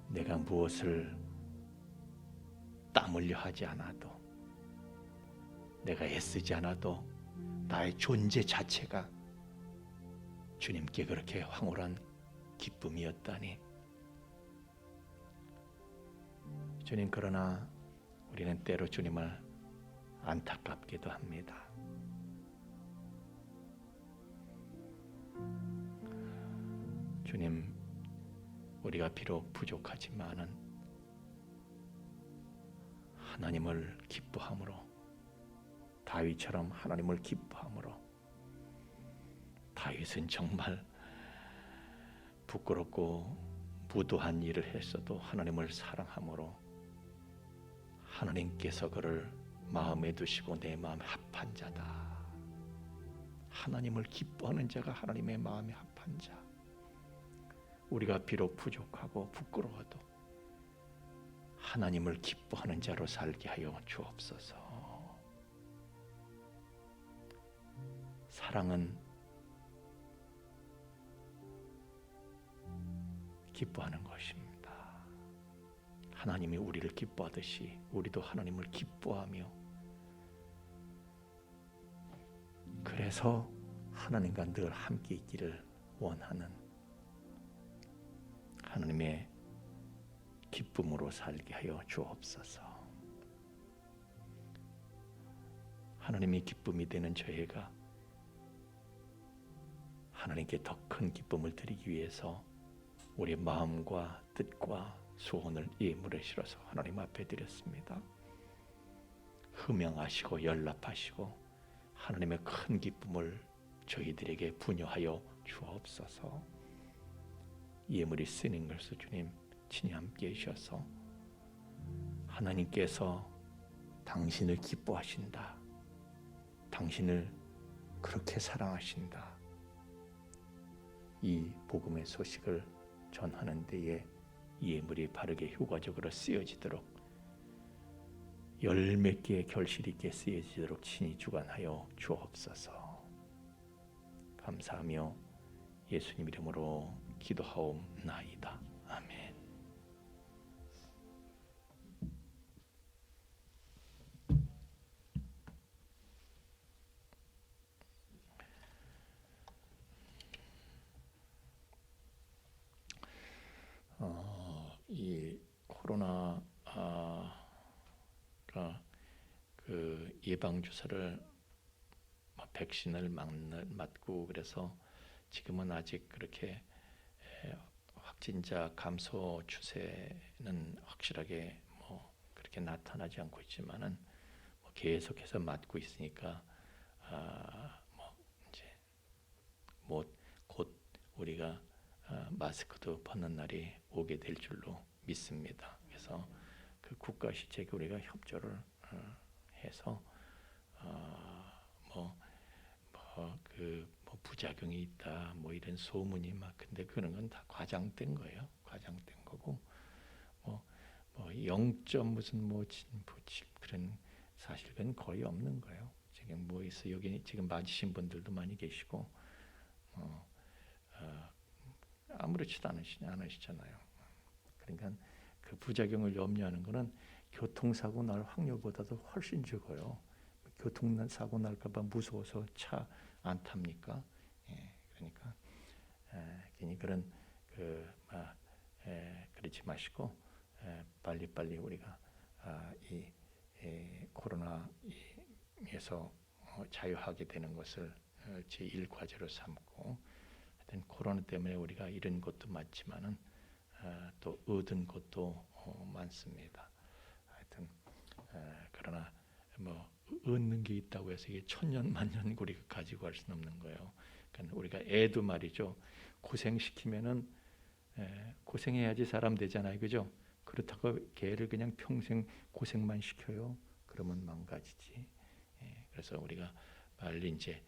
내가 무엇을 땀 흘려 하지 않아도, 내가 애쓰지 않아도 나의 존재 자체가 주님께 그렇게 황홀한 기쁨이었다니. 주님, 그러나 우리는 때로 주님을 안타깝기도 합니다. 주님, 우리가 비록 부족하지만은 하나님을 기뻐함으로, 다윗처럼 하나님을 기뻐함으로, 다윗은 정말 부끄럽고 무도한 일을 했어도 하나님을 사랑함으로 하나님께서 그를 마음에 두시고 내 마음에 합한 자다. 하나님을 기뻐하는 자가 하나님의 마음에 합한 자. 우리가 비록 부족하고 부끄러워도 하나님을 기뻐하는 자로 살게 하여 주옵소서. 사랑은 기뻐하는 것입니다. 하나님이 우리를 기뻐하듯이 우리도 하나님을 기뻐하며, 그래서 하나님과 늘 함께 있기를 원하는 하나님의 기쁨으로 살게 하여 주옵소서. 하나님이 기쁨이 되는 저희가 하나님께 더 큰 기쁨을 드리기 위해서 우리의 마음과 뜻과 소원을 예물에 실어서 하나님 앞에 드렸습니다. 흠양하시고 연락하시고 하나님의 큰 기쁨을 저희들에게 분여하여 주옵소서. 예물이 쓰는 것을 주님 친히 함께 해주셔서 하나님께서 당신을 기뻐하신다, 당신을 그렇게 사랑하신다, 이 복음의 소식을 전하는 데에 예물이 바르게 효과적으로 쓰여지도록, 열 몇 개의 결실 있게 쓰여지도록 친히 주관하여 주옵소서. 감사하며 예수님 이름으로 기도하옵나이다. 아멘. 이 코로나가 그 예방 주사를 백신을 맞고 그래서 지금은 아직 그렇게 확진자 감소 추세는 확실하게 그렇게 나타나지 않고 있지만은 계속해서 맞고 있으니까 이제 곧 우리가 마스크도 벗는 날이 오게 될 줄로 믿습니다. 그래서 그 국가 시책에 우리가 협조를 해서 부작용이 있다 이런 소문이 근데 그런 건 다 과장된 거예요. 과장된 거고 0. 무슨 그런 사실은 거의 없는 거예요. 지금 있어 여기 지금 맞으신 분들도 많이 계시고 아무렇지도 않으시잖아요. 그러니까 그 부작용을 염려하는 거는 교통사고 날 확률보다도 훨씬 적어요. 교통사고 날까봐 무서워서 차 안 탑니까? 그러니까 괜히 그러지 마시고 빨리 우리가 이 코로나에서 자유하게 되는 것을 제1과제로 삼고, 하여튼 코로나 때문에 우리가 이런 것도 맞지만은 또 얻은 것도 많습니다. 하여튼 그러나 뭐 얻는 게 있다고 해서 이게 천년만년 우리가 가지고 갈 수는 없는 거예요. 그러니까 우리가 애도 말이죠. 고생시키면은 고생해야지 사람 되잖아요, 그죠? 그렇다고 걔를 그냥 평생 고생만 시켜요. 그러면 망가지지. 그래서 우리가 빨리 이제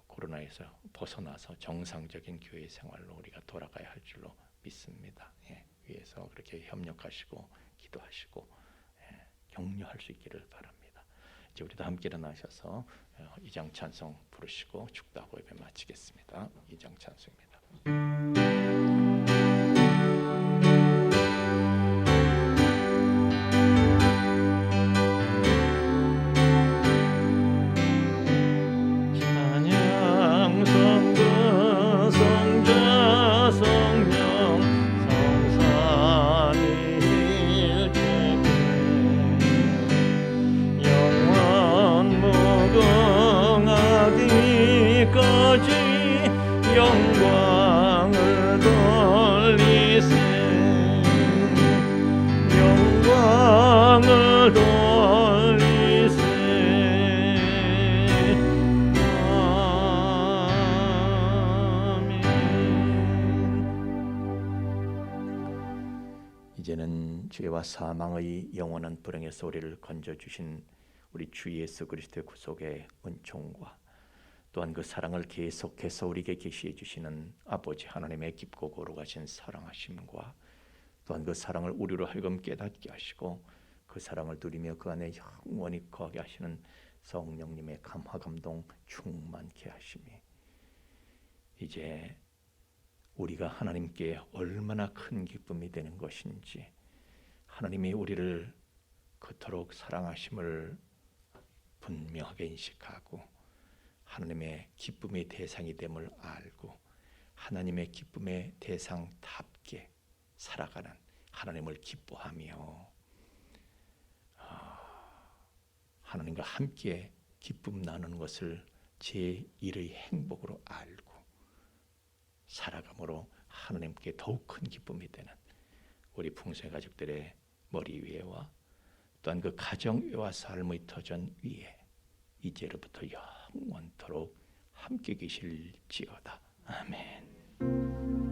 코로나에서 벗어나서 정상적인 교회 생활로 우리가 돌아가야 할 줄로 믿습니다. 위에서 그렇게 협력하시고 기도하시고 격려할 수 있기를 바랍니다. 이제 우리도 함께 일어나셔서 2장 찬송 부르시고 축도하고 예배 마치겠습니다. 2장 찬송입니다. 찬양 성부 성자 성령 성삼위일체계 영원 무궁하기까지 영광을 돌리세 영광을 돌리세 이제는 죄와 사망의 영원한 불행에서 우리를 건져주신 우리 주 예수 그리스도의 구속의 은총과 또한 그 사랑을 계속해서 우리에게 계시해 주시는 아버지 하나님의 깊고 거룩하신 사랑하심과 또한 그 사랑을 우리로 하여금 깨닫게 하시고 그 사랑을 누리며 그 안에 영원히 거하게 하시는 성령님의 감화 감동 충만케 하심이 이제 우리가 하나님께 얼마나 큰 기쁨이 되는 것인지 하나님이 우리를 그토록 사랑하심을 분명하게 인식하고 하나님의 기쁨의 대상이 됨을 알고 하나님의 기쁨의 대상답게 살아가는 하나님을 기뻐하며 하나님과 함께 기쁨 나누는 것을 제1의 행복으로 알고 살아감으로 하나님께 더욱 큰 기쁨이 되는 우리 풍성의 가족들의 머리 위에와 또한 그 가정 위와 삶의 터전 위에 이제로부터 영원토록 함께 계실지어다. 아멘.